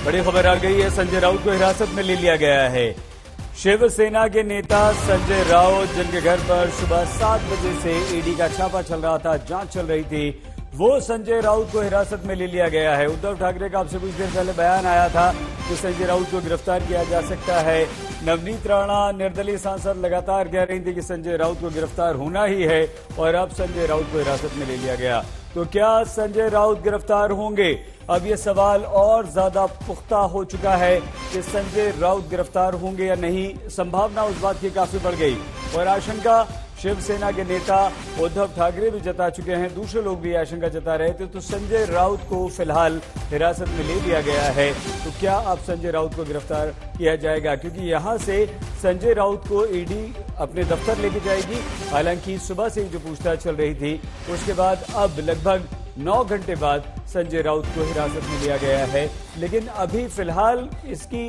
बड़ी खबर आ गई है, संजय राउत को हिरासत में ले लिया गया है। शिवसेना के नेता संजय राउत, जिनके घर पर सुबह 7 बजे से ईडी का छापा चल रहा था, जांच चल रही थी, वो संजय राउत को हिरासत में ले लिया गया है। उद्धव ठाकरे का आपसे कुछ देर पहले बयान आया था कि संजय राउत को गिरफ्तार किया जा सकता है। नवनीत राणा निर्दलीय सांसद लगातार कह रही थी कि संजय राउत को गिरफ्तार होना ही है, और अब संजय राउत को हिरासत में ले लिया गया। तो क्या संजय राउत गिरफ्तार होंगे? अब ये सवाल और ज्यादा पुख्ता हो चुका है कि संजय राउत गिरफ्तार होंगे या नहीं। संभावना उस बात की काफी बढ़ गई, और आशंका शिवसेना के नेता उद्धव ठाकरे भी जता चुके हैं, दूसरे लोग भी आशंका जता रहे थे। तो संजय राउत को फिलहाल हिरासत में ले लिया गया है। तो क्या अब संजय राउत को गिरफ्तार किया जाएगा? क्योंकि यहां से संजय राउत को ईडी अपने दफ्तर लेके जाएगी। हालांकि सुबह से ही जो पूछताछ चल रही थी, उसके बाद अब लगभग 9 घंटे बाद संजय राउत को हिरासत में लिया गया है। लेकिन अभी फिलहाल इसकी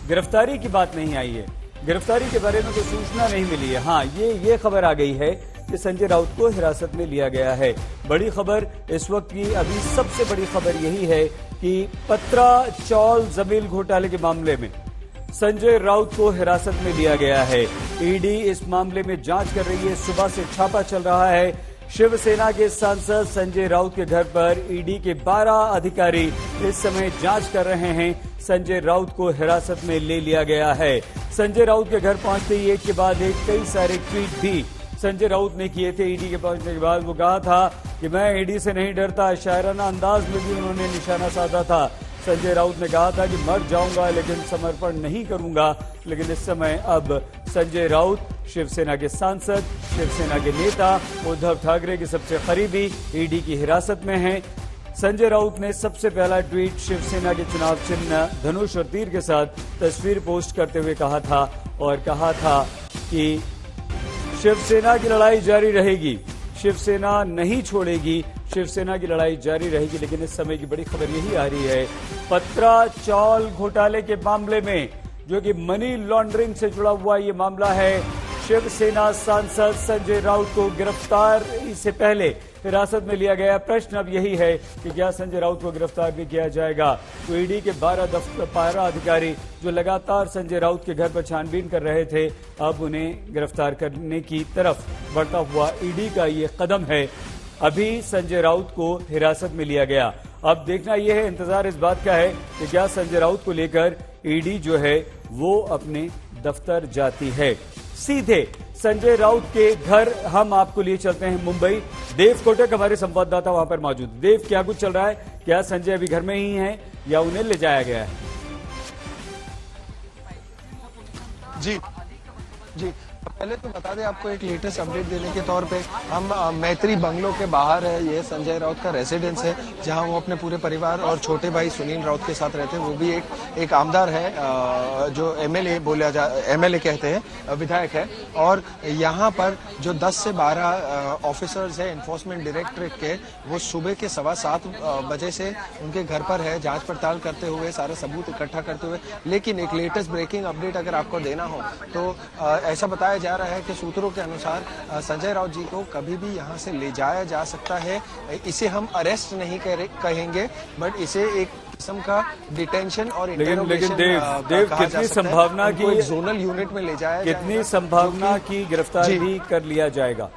गिरफ्तारी की बात नहीं आई है, गिरफ्तारी के बारे में कोई सूचना नहीं मिली है। हाँ, ये खबर आ गई है कि संजय राउत को हिरासत में लिया गया है। बड़ी खबर इस वक्त की अभी सबसे बड़ी खबर यही है कि पत्रा चौल जमीन घोटाले के मामले में संजय राउत को हिरासत में लिया गया है। ईडी इस मामले में जांच कर रही है, सुबह से छापा चल रहा है। शिवसेना के सांसद संजय राउत के घर पर ईडी के 12 अधिकारी इस समय जांच कर रहे हैं। संजय राउत को हिरासत में ले लिया गया है। संजय राउत के घर पहुंचते ही एक के बाद एक कई सारे ट्वीट भी संजय राउत ने किए थे। ईडी के पहुंचने के बाद वो कहा था कि मैं ईडी से नहीं डरता, शायराना अंदाज में भी उन्होंने निशाना साधा था। संजय राउत ने कहा था कि मर जाऊंगा लेकिन समर्पण नहीं करूंगा। लेकिन इस समय अब संजय राउत शिवसेना के सांसद, शिवसेना के नेता, उद्धव ठाकरे के सबसे करीबी ईडी की हिरासत में हैं। संजय राउत ने सबसे पहला ट्वीट शिवसेना के चुनाव चिन्ह धनुष और तीर के साथ तस्वीर पोस्ट करते हुए कहा था, और कहा था कि शिवसेना की लड़ाई जारी रहेगी, शिवसेना नहीं छोड़ेगी, शिवसेना की लड़ाई जारी रहेगी। लेकिन इस समय की बड़ी खबर यही आ रही है, पत्रा चौल घोटाले के मामले में, जो कि मनी लॉन्ड्रिंग से जुड़ा हुआ ये मामला है, शिवसेना सांसद संजय राउत को गिरफ्तार से पहले हिरासत में लिया गया। प्रश्न अब यही है कि क्या संजय राउत को गिरफ्तार भी किया जाएगा? तो ईडी के 12 अधिकारी जो लगातार संजय राउत के घर पर छानबीन कर रहे थे, अब उन्हें गिरफ्तार करने की तरफ बढ़ता हुआ ईडी का ये कदम है। अभी संजय राउत को हिरासत में लिया गया। अब देखना यह है, इंतजार इस बात का है कि क्या संजय राउत को लेकर ईडी जो है वो अपने दफ्तर जाती है। सीधे संजय राउत के घर हम आपको लिए चलते हैं मुंबई। देव कोटक हमारे संवाददाता वहां पर मौजूद। देव, क्या कुछ चल रहा है? क्या संजय अभी घर में ही हैं या उन्हें ले जाया गया है? जी पहले तो बता दें आपको एक लेटेस्ट अपडेट देने के तौर पे, हम मैत्री बंगलो के बाहर है। ये संजय राउत का रेसिडेंस है, जहां वो अपने पूरे परिवार और छोटे भाई सुनील राउत के साथ रहते हैं। वो भी एक आमदार है, जो एमएलए कहते हैं, विधायक है। और यहाँ पर जो 10 से 12 ऑफिसर्स है एनफोर्समेंट डायरेक्टरेट के, वो सुबह के 7:15 बजे से उनके घर पर है, जांच पड़ताल करते हुए, सारे सबूत इकट्ठा करते हुए। लेकिन एक लेटेस्ट ब्रेकिंग अपडेट अगर आपको देना हो तो ऐसा बताया जा रहा है कि सूत्रों के अनुसार संजय राउत जी को कभी भी यहां से ले जाया जा सकता है। इसे हम अरेस्ट नहीं कहेंगे, बट इसे एक किस्म का डिटेंशन और लेकिन देव कितनी संभावना की जोनल यूनिट में ले जाया, कितनी संभावना की गिरफ्तारी भी कर लिया जाएगा?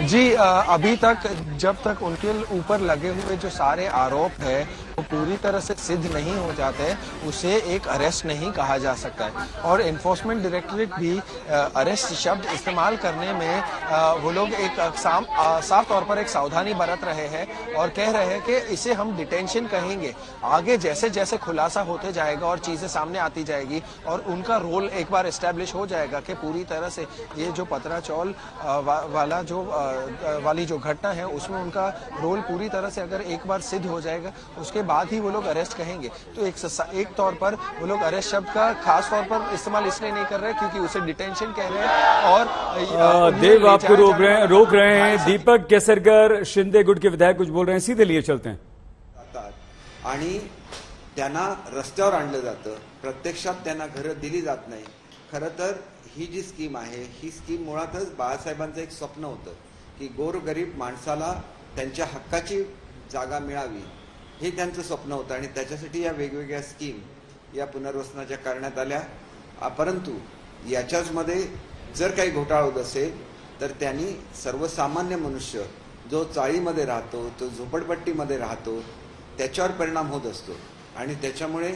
जी अभी तक जब तक उनके ऊपर लगे हुए जो सारे आरोप है वो पूरी तरह से सिद्ध नहीं हो जाते हैं, उसे एक अरेस्ट नहीं कहा जा सकता है। और एनफोर्समेंट डायरेक्टरेट भी अरेस्ट शब्द इस्तेमाल करने में वो लोग एक साफ तौर पर एक सावधानी बरत रहे हैं और कह रहे हैं कि इसे हम डिटेंशन कहेंगे। आगे जैसे जैसे खुलासा होते जाएगा और चीजें सामने आती जाएगी और उनका रोल एक बार एस्टेब्लिश हो जाएगा कि पूरी तरह से ये जो पत्रा चौल वाली जो घटना है उसमें उनका रोल पूरी तरह से अगर एक बार सिद्ध हो जाएगा, उसके बाद ही वो लोग अरेस्ट कहेंगे। तो एक तौर पर वो लोग अरेस्ट शब्द का खास तौर पर इस्तेमाल इसलिए नहीं कर रहे क्योंकि उसे डिटेंशन कह रहे हैं। और देव आपको रोक रहे हैं। दीपक केसरकर शिंदे गुट के विधायक कुछ बोल रहे हैं, सीधे लिए चलते हैं। आणि त्यांना रस्त्यावर आणलं जातं, प्रत्यक्षात त्यांना घरं दिली जात नाही। खरं तर ही जी स्कीम आहे, ही स्कीम मुळातच बाळासाहेबांचं एक स्वप्न होतं की गोरगरीब माणसाला त्यांच्या हक्काची जागा मिळावी हे त्यांचं स्वप्न होतं आणि त्याच्यासाठी या वेगवेगळ्या स्कीम या पुनर्वसनाच्या करण्यात आल्या. परंतु याच्याच मध्ये जर काही घोटाळा होत असेल तर त्यांनी सर्वसामान्य मनुष्य जो चाळीमध्ये राहतो, तो झोपडपट्टीमध्ये राहतो, त्याच्यावर परिणाम होत असतो आणि त्याच्यामुळे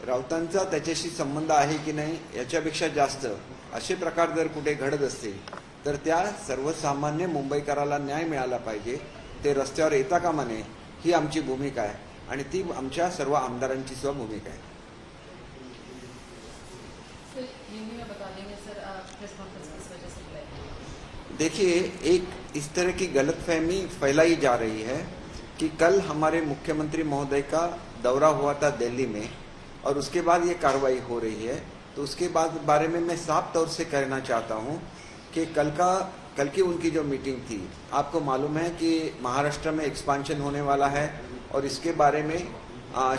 राऊतांचा त्याच्याशी संबंध आहे की नाही याच्यापेक्षा जास्त असे प्रकार जर कुठे घडत असतील तर त्या सर्वसामान्य मुंबईकराला न्याय मिळाला पाहिजे. ते रस्त्यावर येता कामा नये ही आमची भूमिका आहे आणि ती आमच्या सर्व आमदारांची सुद्धा भूमिका आहे. देखिए, एक इस तरह की गलतफहमी फैलाई जा रही है कि कल हमारे मुख्यमंत्री महोदय का दौरा हुआ था दिल्ली में और उसके बाद ये कार्रवाई हो रही है. तो उसके बाद बारे में मैं साफ तौर से कहना चाहता हूँ कि कल की उनकी जो मीटिंग थी, आपको मालूम है कि महाराष्ट्र में एक्सपांशन होने वाला है और इसके बारे में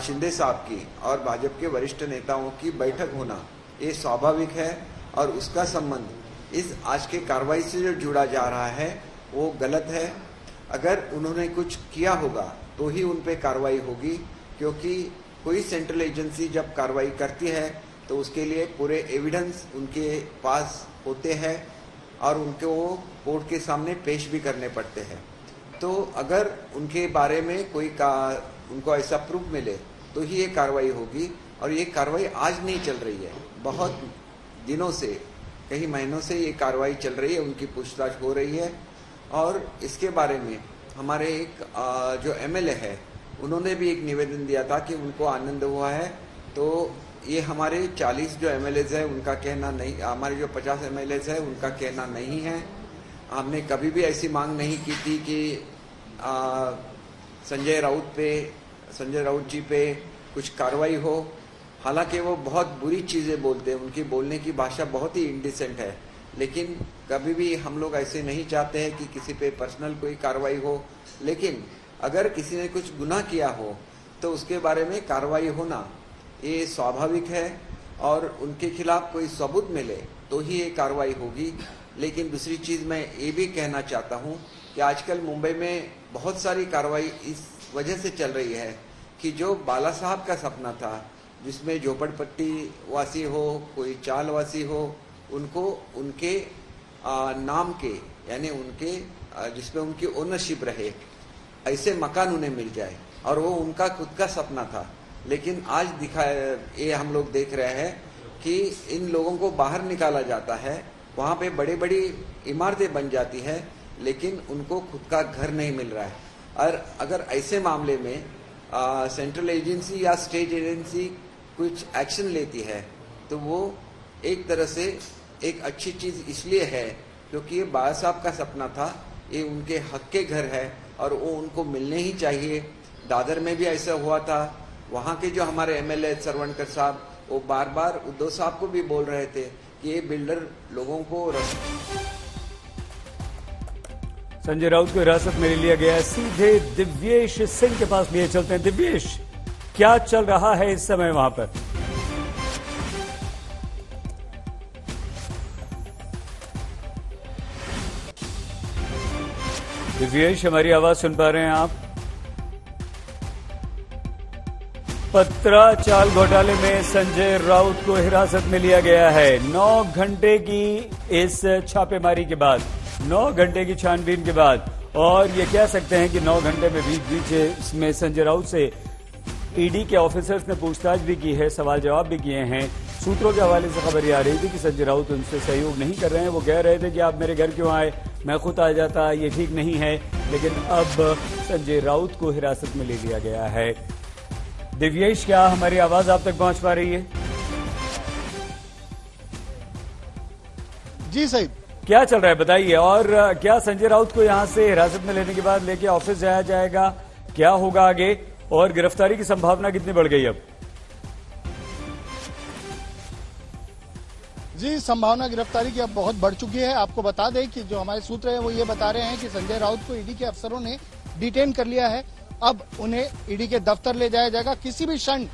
शिंदे साहब की और भाजपा के वरिष्ठ नेताओं की बैठक होना ये स्वाभाविक है और उसका संबंध इस आज के कार्रवाई से जो जुड़ा जा रहा है वो गलत है. अगर उन्होंने कुछ किया होगा तो ही उन पे कार्रवाई होगी, क्योंकि कोई सेंट्रल एजेंसी जब कार्रवाई करती है तो उसके लिए पूरे एविडेंस उनके पास होते हैं और उनको वो कोर्ट के सामने पेश भी करने पड़ते हैं. तो अगर उनके बारे में उनको ऐसा प्रूफ मिले तो ही ये कार्रवाई होगी और ये कार्रवाई आज नहीं चल रही है, बहुत दिनों से, कई महीनों से ये कार्रवाई चल रही है, उनकी पूछताछ हो रही है. और इसके बारे में हमारे एक जो एमएलए है उन्होंने भी एक निवेदन दिया था कि उनको आनंद हुआ है. तो ये हमारे 40 जो एमएलएज है उनका कहना नहीं, हमारे जो 50 एमएलएज है उनका कहना नहीं है. हमने कभी भी ऐसी मांग नहीं की थी कि संजय राउत जी पे कुछ कार्रवाई हो. हालांकि वो बहुत बुरी चीजें बोलते हैं, उनकी बोलने की भाषा बहुत ही इंडिसेंट है, लेकिन कभी भी हम लोग ऐसे नहीं चाहते हैं कि किसी पे पर्सनल कोई कार्रवाई हो. लेकिन अगर किसी ने कुछ गुनाह किया हो तो उसके बारे में कार्रवाई होना ये स्वाभाविक है और उनके खिलाफ कोई सबूत मिले तो ही ये कार्रवाई होगी. लेकिन दूसरी चीज मैं ये भी कहना चाहता हूँ कि आजकल मुंबई में बहुत सारी कार्रवाई इस वजह से चल रही है कि जो बाला साहब का सपना था, जिसमें झोपड़पट्टी वासी हो, कोई चाल वासी हो, उनको उनके नाम के, यानी उनके जिसमें उनकी ओनरशिप रहे, ऐसे मकान उन्हें मिल जाए और वो उनका खुद का सपना था. लेकिन आज ये हम लोग देख रहे हैं कि इन लोगों को बाहर निकाला जाता है, वहाँ पे बड़ी बड़ी इमारतें बन जाती है, लेकिन उनको खुद का घर नहीं मिल रहा है. और अगर ऐसे मामले में सेंट्रल एजेंसी या स्टेट एजेंसी कुछ एक्शन लेती है तो वो एक तरह से एक अच्छी चीज इसलिए है क्योंकि ये बाबा साहब का सपना था, ये उनके हक के घर है और वो उनको मिलने ही चाहिए. दादर में भी ऐसा हुआ था. वहाँ के जो हमारे एमएलए सरवणकर साहब वो बार बार उद्धव साहब को भी बोल रहे थे कि ये बिल्डर लोगों को संजय राउत को हिरासत में ले लिया गया. सीधे दिव्येश सिंह के पास लिए चलते हैं. दिव्येश, क्या चल रहा है इस समय वहां पर? दिव्येश, हमारी आवाज सुन पा रहे हैं आप? पत्राचाल घोटाले में संजय राउत को हिरासत में लिया गया है. 9 घंटे की इस छापेमारी के बाद, 9 घंटे की छानबीन के बाद, और ये कह सकते हैं कि 9 घंटे में बीच इसमें संजय राउत से ईडी के ऑफिसर्स ने पूछताछ भी की है, सवाल जवाब भी किए हैं. सूत्रों के हवाले से खबर ये आ रही थी कि संजय राउत उनसे सहयोग नहीं कर रहे हैं. वो कह रहे थे कि आप मेरे घर क्यों आए, मैं खुद आ जाता, ये ठीक नहीं है. लेकिन अब संजय राउत को हिरासत में ले लिया गया है. दिव्येश, क्या हमारी आवाज आप तक पहुंच पा रही है? जी सही, क्या चल रहा है बताइए. और क्या संजय राउत को यहां से हिरासत में लेने के बाद लेके ऑफिस जाया जाएगा, क्या होगा आगे, और गिरफ्तारी की संभावना कितनी बढ़ गई अब? जी, संभावना गिरफ्तारी की अब बहुत बढ़ चुकी है. आपको बता दें कि जो हमारे सूत्र है वो ये बता रहे हैं कि संजय राउत को ईडी के अफसरों ने डिटेन कर लिया है. अब उन्हें ईडी के दफ्तर ले जाया जाएगा. किसी भी क्षण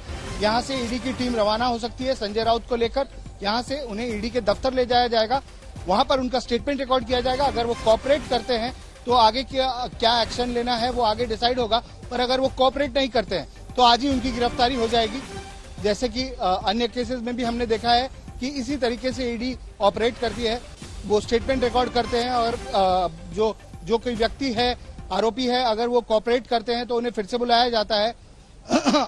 यहां से ईडी की टीम रवाना हो सकती है. संजय राउत को लेकर यहां से उन्हें ईडी के दफ्तर ले जाया जाएगा. वहां पर उनका स्टेटमेंट रिकॉर्ड किया जाएगा. अगर वो कोऑपरेट करते हैं तो आगे क्या एक्शन लेना है वो आगे डिसाइड होगा। पर अगर वो कोऑपरेट नहीं करते हैं तो आज ही उनकी गिरफ्तारी हो जाएगी। जैसे कि अन्य केसेस में भी हमने देखा है कि इसी तरीके से ईडी ऑपरेट करती है। वो स्टेटमेंट रिकॉर्ड करते हैं और जो कोई व्यक्ति है, आरोपी है, अगर वो कोऑपरेट करते हैं तो उन्हें फिर से बुलाया जाता है।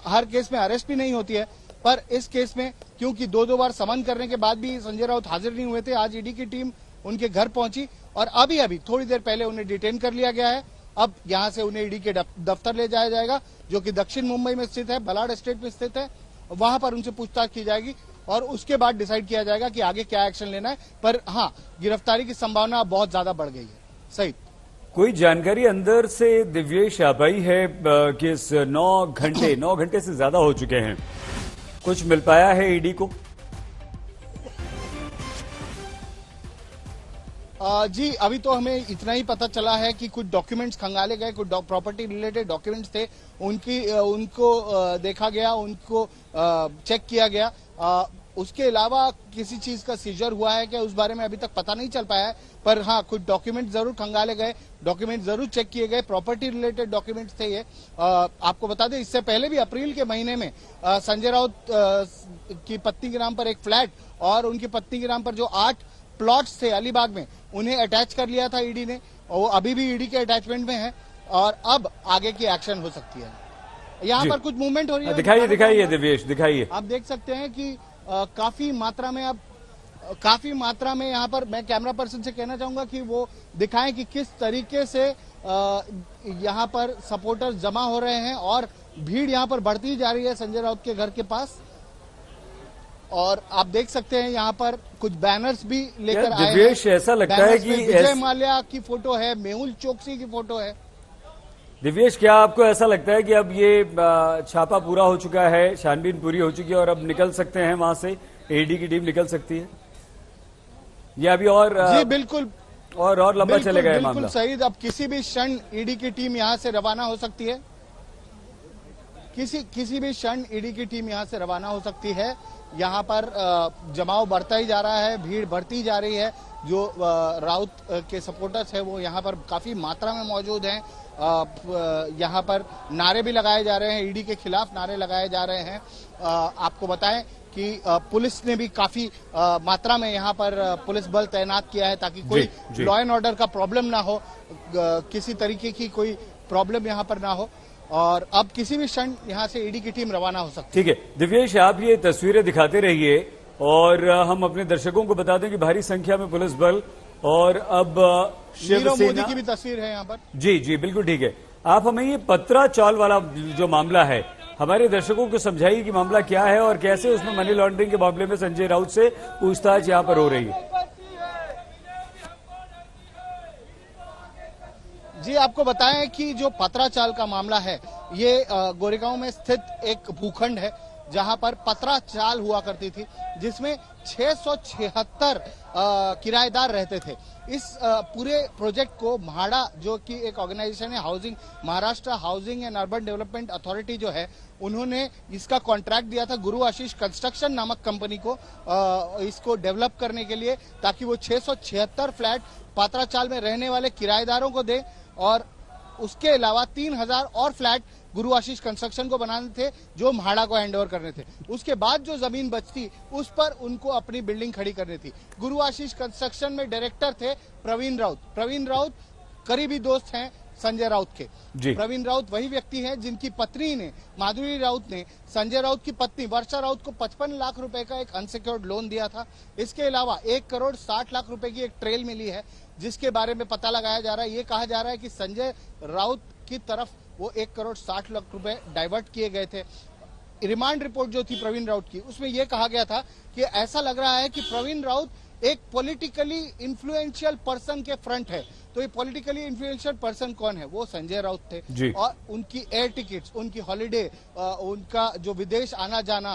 हर केस में अरेस्ट भी नहीं होती है, पर इस केस में क्योंकि दो बार समन करने के बाद भी संजय राउत हाजिर नहीं हुए थे, आज ईडी की टीम उनके घर पहुंची और अभी थोड़ी देर पहले उन्हें डिटेन कर लिया गया है। अब यहां से उन्हें ईडी के दफ्तर ले जाया जाएगा, जो कि दक्षिण मुंबई में स्थित है, बलाड एस्टेट में स्थित है। वहां पर उनसे पूछताछ की जाएगी और उसके बाद डिसाइड किया जाएगा कि आगे क्या एक्शन लेना है। पर हाँ, गिरफ्तारी की संभावना बहुत ज्यादा बढ़ गई है। सही कोई जानकारी अंदर से दिव्येश आ पाई है कि इस 9 घंटे से ज्यादा हो चुके हैं, कुछ मिल पाया है ईडी को? जी, अभी तो हमें इतना ही पता चला है कि कुछ डॉक्यूमेंट्स खंगाले गए, कुछ प्रॉपर्टी रिलेटेड डॉक्यूमेंट्स थे, उनको देखा गया, उनको चेक किया गया। उसके अलावा किसी चीज का सीजर हुआ है क्या, उस बारे में अभी तक पता नहीं चल पाया है। पर हाँ, कुछ डॉक्यूमेंट जरूर खंगाले गए, डॉक्यूमेंट जरूर चेक किए गए, प्रॉपर्टी रिलेटेड डॉक्यूमेंट्स थे ये। आपको बता दें, इससे पहले भी अप्रैल के महीने में संजय राउत की पत्नी के नाम पर एक फ्लैट और उनकी पत्नी के नाम पर जो 8 प्लॉट्स थे अलीबाग में, उन्हें अटैच कर लिया था ईडी ने। और वो अभी भी ईडी के अटैचमेंट में है और अब आगे की एक्शन हो सकती है। यहाँ पर कुछ मूवमेंट हो रही है, दिखाइए दिव्येश, दिखाइए। आप देख सकते हैं कि काफी मात्रा में यहाँ पर मैं कैमरा पर्सन से कहना चाहूंगा कि वो दिखाएं कि किस तरीके से यहाँ पर सपोर्टर्स जमा हो रहे हैं और भीड़ यहाँ पर बढ़ती जा रही है संजय राउत के घर के पास। और आप देख सकते हैं यहाँ पर कुछ बैनर्स भी लेकर आए हैं। दिव्येश, ऐसा लगता है कि विजय माल्या की फोटो है, मेहुल चोकसी की फोटो है। दिव्येश, क्या आपको ऐसा लगता है कि अब ये छापा पूरा हो चुका है, छानबीन पूरी हो चुकी है और अब निकल सकते हैं वहां से, ईडी की टीम निकल सकती है, या अभी और जी बिल्कुल और लंबा चलेगा ये मामला? बिल्कुल सही। अब किसी भी क्षण ईडी की टीम यहां से रवाना हो सकती है, किसी भी क्षण ईडी की टीम यहां से रवाना हो सकती है। यहाँ पर जमाव बढ़ता ही जा रहा है, भीड़ बढ़ती जा रही है। जो राउत के सपोर्टर्स है वो यहाँ पर काफी मात्रा में मौजूद हैं। यहाँ पर नारे भी लगाए जा रहे हैं, ईडी के खिलाफ नारे लगाए जा रहे हैं। आपको बताएं कि पुलिस ने भी काफी मात्रा में यहाँ पर पुलिस बल तैनात किया है ताकि कोई लॉ एंड ऑर्डर का प्रॉब्लम ना हो, किसी तरीके की कोई प्रॉब्लम यहाँ पर ना हो। और अब किसी भी क्षण यहाँ से ईडी की टीम रवाना हो सकती है। ठीक है दिव्येश, आप ये तस्वीरें दिखाते रहिए और हम अपने दर्शकों को बता दें कि भारी संख्या में पुलिस बल और अब शिवसेना मोदी की भी तस्वीर है यहाँ पर। जी बिल्कुल ठीक है। आप हमें ये पत्रा चाल वाला जो मामला है, हमारे दर्शकों को समझाइए कि मामला क्या है और कैसे उसमें मनी लॉन्ड्रिंग के मामले में संजय राउत से पूछताछ यहाँ पर हो रही है। जी, आपको बताएं कि जो पत्राचाल का मामला है ये गोरेगांव में स्थित एक भूखंड है जहां पर पत्राचाल हुआ करती थी, जिसमें 676 किराएदार रहते थे। इस पूरे प्रोजेक्ट को म्हाडा, जो कि एक ऑर्गेनाइजेशन है, Maharashtra housing and urban development authority जो है, उन्होंने इसका कॉन्ट्रैक्ट दिया था गुरु आशीष कंस्ट्रक्शन नामक कंपनी को इसको डेवलप करने के लिए, ताकि वो 676 फ्लैट पत्राचाल में रहने वाले किराएदारों को दे और उसके अलावा 3000 और फ्लैट गुरु आशीष कंस्ट्रक्शन को बनाने थे जो म्हाडा को हैंडओवर करने थे। उसके बाद जो जमीन बचती उस पर उनको अपनी बिल्डिंग खड़ी करनी थी। गुरु आशीष कंस्ट्रक्शन में डायरेक्टर थे प्रवीण राउत करीबी दोस्त हैं संजय राउत के। प्रवीण राउत वही व्यक्ति हैं जिनकी पत्नी ने, माधुरी राउत ने, संजय राउत की पत्नी वर्षा राउत को 55 लाख रुपए का एक अनसिक्योर्ड लोन दिया था। इसके अलावा 1 करोड़ 60 लाख रुपए की एक ट्रेल मिली है, जिसके बारे में पता लगाया जा रहा है। ये कहा जा रहा है कि संजय राउत की तरफ वो 1 करोड़ 60 लाख रुपए डाइवर्ट किए गए थे। रिमांड रिपोर्ट जो थी प्रवीण राउत की, उसमें यह कहा गया था कि ऐसा लग रहा है कि प्रवीण राउत एक पॉलिटिकली इन्फ्लुएंशियल पर्सन के फ्रंट है। तो ये पॉलिटिकली इन्फ्लुएंशियल पर्सन कौन है? वो संजय राउत थे और उनकी एयर टिकट्स, उनकी हॉलिडे, उनका जो विदेश आना जाना,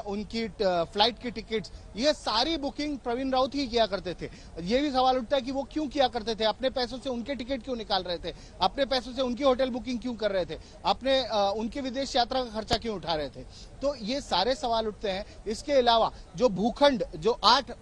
उनकी फ्लाइट की टिकट्स, ये सारी बुकिंग प्रवीण राउत ही किया करते थे। ये भी सवाल उठता है कि वो क्यों किया करते थे? अपने पैसों से उनके टिकट क्यों निकाल रहे थे? अपने पैसों से उनकी होटल बुकिंग क्यों कर रहे थे? अपने उनके विदेश यात्रा का खर्चा क्यों उठा रहे थे? तो ये सारे सवाल उठते हैं। इसके अलावा जो भूखंड, जो 8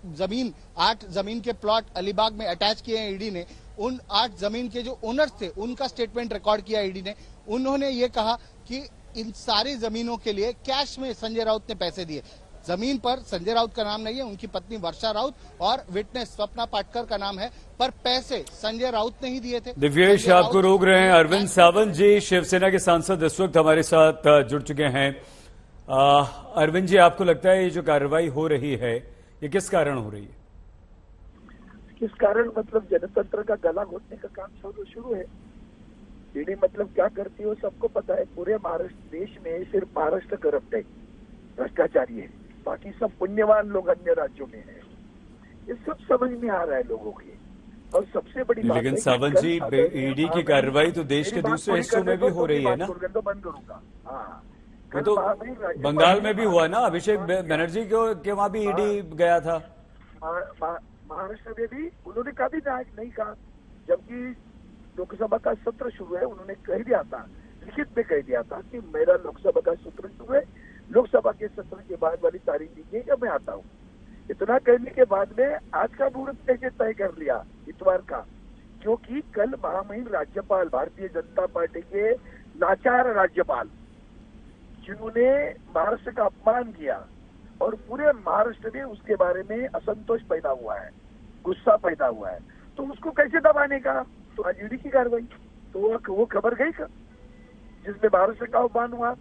जमीन के प्लॉट अलीबाग में अटैच किए हैं ईडी ने, उन 8 जमीन के जो ओनर्स थे उनका स्टेटमेंट रिकॉर्ड किया ईडी ने। उन्होंने ये कहा कि इन सारी जमीनों के लिए कैश में संजय राउत ने पैसे दिए। जमीन पर संजय राउत का नाम नहीं है, उनकी पत्नी वर्षा राउत और विटनेस स्वप्ना पाटकर का नाम है, पर पैसे संजय राउत ने ही दिए थे। दिव्येश, आपको रोक रहे हैं। अरविंद सावंत जी शिवसेना के सांसद इस वक्त हमारे साथ जुड़ चुके हैं। अरविंद जी, आपको लगता है ये जो कार्रवाई हो रही है ये किस कारण हो रही है? किस कारण मतलब जनतंत्र का गला घोटने का काम शुरू है। ईडी मतलब क्या करती है वो सबको पता है। पूरे महाराष्ट्र देश में सिर्फ महाराष्ट्र करप्ट है, भ्रष्टाचारी है, बाकी सब पुण्यवान लोग अन्य राज्यों में हैं। ये सब समझ में आ रहा है लोगों की। और सबसे बड़ी बात लेकिन है सावंत जी, ईडी की कार्रवाई तो देश के दूसरे हिस्सों में भी हो रही है ना? तो बंद करूंगा। हाँ, वो तो बंगाल में भी हुआ ना, अभिषेक बनर्जी के वहां भी ईडी गया था। महाराष्ट्र में भी उन्होंने कभी नहीं कहा, जबकि लोकसभा का सत्र शुरू है उन्होंने कह दिया था, लिखित में कह दिया था कि मेरा लोकसभा का सत्र शुरू है, लोकसभा के सत्र के बाद वाली तारीख दीजिएगा, मैं आता हूँ। इतना कहने के बाद में आज का मुहूर्त कैसे तय कर लिया इतवार का, क्योंकि कल महामहिम राज्यपाल, भारतीय जनता पार्टी के लाचार राज्यपाल, जिन्होंने महाराष्ट्र का अपमान किया और पूरे महाराष्ट्र में उसके बारे में असंतोष पैदा हुआ है, गुस्सा पैदा हुआ है, तो उसको कैसे दबाने का? तो आज ईडी की कार्रवाई, तो वो खबर गई का जिसमें महाराष्ट्र का अपमान हुआ,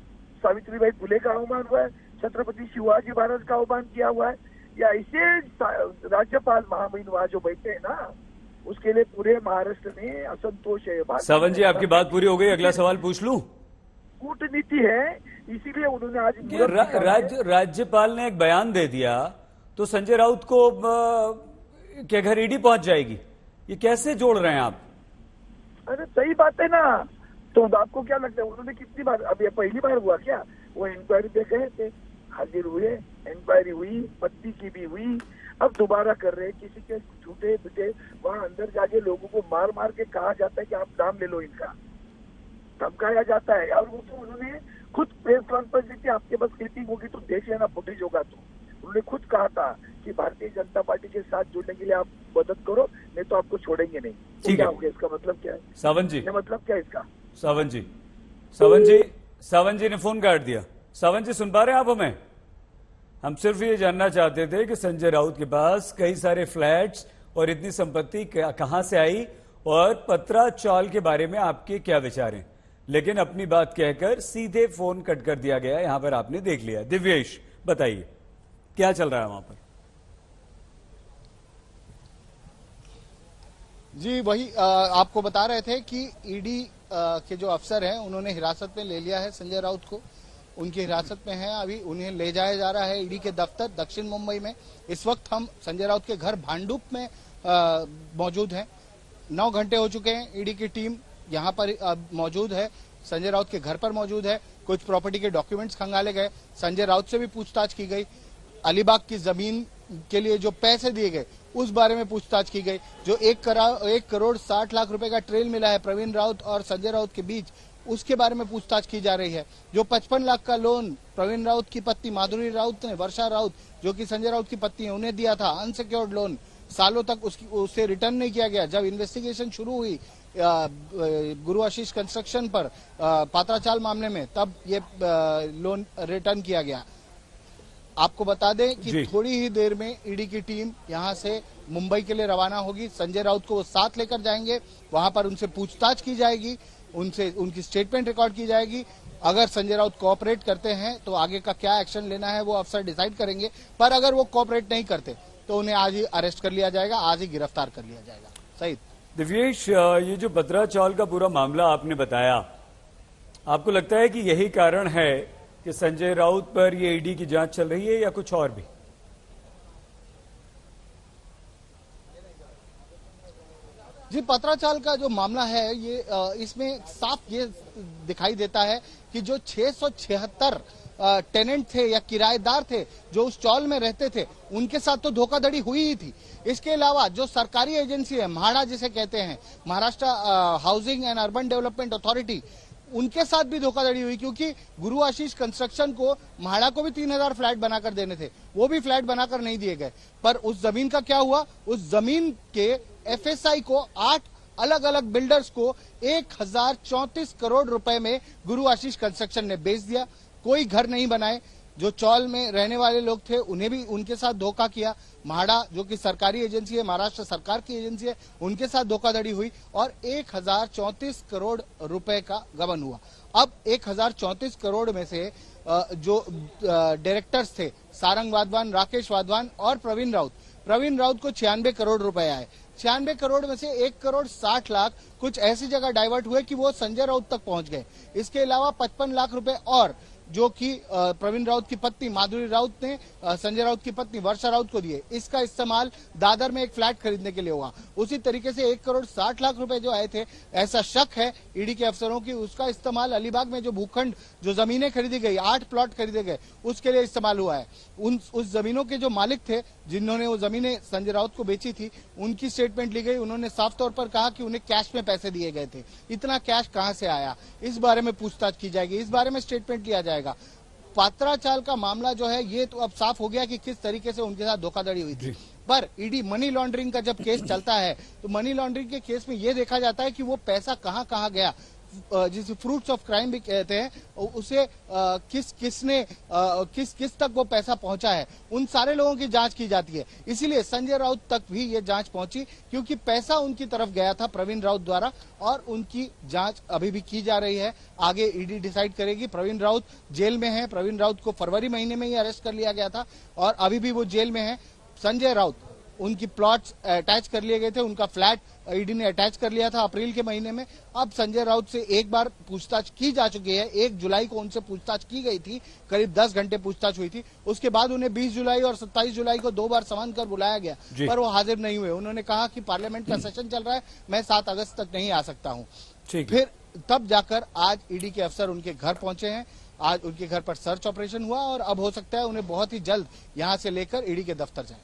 सावित्रीबाई फुले का अवमान हुआ है, छत्रपति शिवाजी महाराज का अवमान किया हुआ है, या ऐसे राज्यपाल महामहिम वहां जो बैठे हैं ना, उसके लिए पूरे महाराष्ट्र में असंतोष है। सावंत जी, आपकी बात पूरी हो गई, अगला सवाल पूछ लूं? कूटनीति है, इसीलिए उन्होंने आज राज्यपाल ने एक बयान दे दिया तो संजय राउत को के घर ईडी पहुंच जाएगी, ये कैसे जोड़ रहे हैं आप? अरे सही बात है ना, तो आपको क्या लगता है उन्होंने कितनी बार, अब ये पहली बार हुआ क्या? वो इंक्वायरी पे गए थे, हाजिर हुए, इंक्वायरी हुई, पत्नी की भी हुई, अब दोबारा कर रहे हैं। किसी के झूठे पिटे वहां अंदर जाके लोगों को मार मार के कहा जाता है कि आप नाम ले लो इनका, धमकाया जाता है। और वो तो उन्होंने खुद प्रेस कॉन्फ्रेंस दी थी, आपके पास क्लिपिंग होगी तो देख लेना, फुटेज होगा तो उन्होंने खुद कहा था कि भारतीय जनता पार्टी के साथ जुड़ने के लिए आप मदद करो, नहीं तो आपको छोड़ेंगे नहीं। तो क्या हो गया? इसका मतलब क्या है सावंत जी? ये मतलब क्या है इसका? सावंत जी ने फोन काट दिया। सावंत जी, सुन पा रहे हैं आप हमें? हम सिर्फ ये जानना चाहते थे कि संजय राउत के पास कई सारे फ्लैट्स और इतनी संपत्ति कहां से आई और पत्रा चौल के बारे में आपके क्या विचार हैं, लेकिन अपनी बात कहकर सीधे फोन कट कर दिया गया। यहां पर आपने देख लिया। दिव्येश, बताइए क्या चल रहा है वहां पर? जी, वही आपको बता रहे थे कि ईडी के जो अफसर हैं उन्होंने हिरासत में ले लिया है संजय राउत को, उनकी हिरासत में है। अभी उन्हें ले जाया जा रहा है ईडी के दफ्तर दक्षिण मुंबई में। इस वक्त हम संजय राउत के घर भांडुप में मौजूद हैं। 9 घंटे हो चुके हैं, ईडी की टीम यहाँ पर मौजूद है, संजय राउत के घर पर मौजूद है। कुछ प्रॉपर्टी के डॉक्यूमेंट्स खंगाले गए, संजय राउत से भी पूछताछ की गई, अलीबाग की जमीन के लिए जो पैसे दिए गए उस बारे में पूछताछ की गई। जो 1 करोड़ 60 लाख रुपए का ट्रेल मिला है प्रवीण राउत और संजय राउत के बीच, उसके बारे में पूछताछ की जा रही है। जो 55 लाख का लोन प्रवीण राउत की पत्नी माधुरी राउत ने, वर्षा राउत जो कि संजय राउत की पत्नी है, उन्हें दिया था, अनसिक्योर्ड लोन, सालों तक उसे रिटर्न नहीं किया गया। जब इन्वेस्टिगेशन शुरू हुई गुरु आशीष कंस्ट्रक्शन पर पात्राचाल मामले में, तब ये लोन रिटर्न किया गया। आपको बता दें कि थोड़ी ही देर में ईडी की टीम यहां से मुंबई के लिए रवाना होगी। संजय राउत को वो साथ लेकर जाएंगे, वहां पर उनसे पूछताछ की जाएगी, उनकी स्टेटमेंट रिकॉर्ड की जाएगी। अगर संजय राउत कोऑपरेट करते हैं तो आगे का क्या एक्शन लेना है वो अफसर डिसाइड करेंगे, पर अगर वो कोऑपरेट नहीं करते तो उन्हें आज ही अरेस्ट कर लिया जाएगा, आज ही गिरफ्तार कर लिया जाएगा। सही दिव्येश, ये जो पत्रा चौल का पूरा मामला आपने बताया, आपको लगता है कि यही कारण है कि संजय राउत पर ये ईडी की जांच चल रही है या कुछ और भी? जी, पत्राचाल का जो मामला है ये इसमें साफ ये दिखाई देता है कि जो 676 टेनेंट थे या किराएदार थे जो उस चौल में रहते थे, उनके साथ तो धोखाधड़ी हुई ही थी। इसके अलावा जो सरकारी एजेंसी है, म्हाडा जिसे कहते हैं, Maharashtra housing and urban development authority, उनके साथ भी धोखाधड़ी हुई, क्योंकि गुरु आशीष कंस्ट्रक्शन को, म्हाडा को भी 3000 फ्लैट बनाकर देने थे, वो भी फ्लैट बनाकर नहीं दिए गए। पर उस जमीन का क्या हुआ? उस जमीन के एफएसआई को 8 अलग अलग बिल्डर्स को 1034 करोड़ रुपए में गुरु आशीष कंस्ट्रक्शन ने बेच दिया। कोई घर नहीं बनाए। जो चौल में रहने वाले लोग थे उन्हें भी उनके साथ धोखा किया। म्हाडा जो कि सरकारी एजेंसी है, महाराष्ट्र सरकार की एजेंसी है, उनके साथ धोखाधड़ी हुई और 1034 करोड़ रुपए का गबन हुआ। अब 1034 करोड़ में से जो डायरेक्टर्स थे सारंग वाधवान, राकेश वाधवान और प्रवीण राउत को 96 करोड़ रुपए आए। 96 करोड़ में से 1 करोड़ 60 लाख कुछ ऐसी जगह डाइवर्ट हुए कि वो संजय राउत तक पहुंच गए। इसके अलावा 55 लाख रुपए और जो कि प्रवीण राउत की पत्नी माधुरी राउत ने संजय राउत की पत्नी वर्षा राउत को दिए। इसका इस्तेमाल दादर में एक फ्लैट खरीदने के लिए हुआ। उसी तरीके से 1 करोड़ 60 लाख रुपए जो आए थे, ऐसा शक है ईडी के अफसरों की, उसका इस्तेमाल अलीबाग में जो भूखंड, जो जमीनें खरीदी गई, 8 प्लॉट खरीदे गए, उसके लिए इस्तेमाल हुआ है। उस जमीनों के जो मालिक थे जिन्होंने वो जमीनें संजय राउत को बेची थी, उनकी स्टेटमेंट ली गई। उन्होंने साफ तौर पर कहा कि उन्हें कैश में पैसे दिए गए थे। इतना कैश कहां से आया, इस बारे में पूछताछ की जाएगी, इस बारे में स्टेटमेंट लिया जाएगा। पात्राचाल का मामला जो है ये तो अब साफ हो गया कि किस तरीके से उनके साथ धोखाधड़ी हुई थी। पर ईडी मनी लॉन्ड्रिंग का जब केस चलता है तो मनी लॉन्ड्रिंग के केस में ये देखा जाता है कि वो पैसा कहां कहां गया, जिसे फ्रूट्स ऑफ क्राइम भी कहते हैं, उसे किस तक वो पैसा पहुंचा है, उन सारे लोगों की जांच की जाती है। इसीलिए संजय राउत तक भी ये जांच पहुंची क्योंकि पैसा उनकी तरफ गया था प्रवीण राउत द्वारा, और उनकी जांच अभी भी की जा रही है। आगे ईडी डिसाइड करेगी। प्रवीण राउत जेल में है। प्रवीण राउत को फरवरी महीने में ही अरेस्ट कर लिया गया था और अभी भी वो जेल में है। संजय राउत, उनकी प्लॉट्स अटैच कर लिए गए थे, उनका फ्लैट ईडी ने अटैच कर लिया था अप्रैल के महीने में। अब संजय राउत से एक बार पूछताछ की जा चुकी है। 1 जुलाई को उनसे पूछताछ की गई थी, करीब 10 घंटे पूछताछ हुई थी। उसके बाद उन्हें 20 जुलाई और 27 जुलाई को 2 बार समन कर बुलाया गया, पर वो हाजिर नहीं हुए। उन्होंने कहा कि पार्लियामेंट का सेशन चल रहा है, मैं 7 अगस्त तक नहीं आ सकता हूँ। फिर तब जाकर आज ईडी के अफसर उनके घर पहुंचे हैं। आज उनके घर पर सर्च ऑपरेशन हुआ और अब हो सकता है उन्हें बहुत ही जल्द यहां से लेकर ईडी के दफ्तर जाए।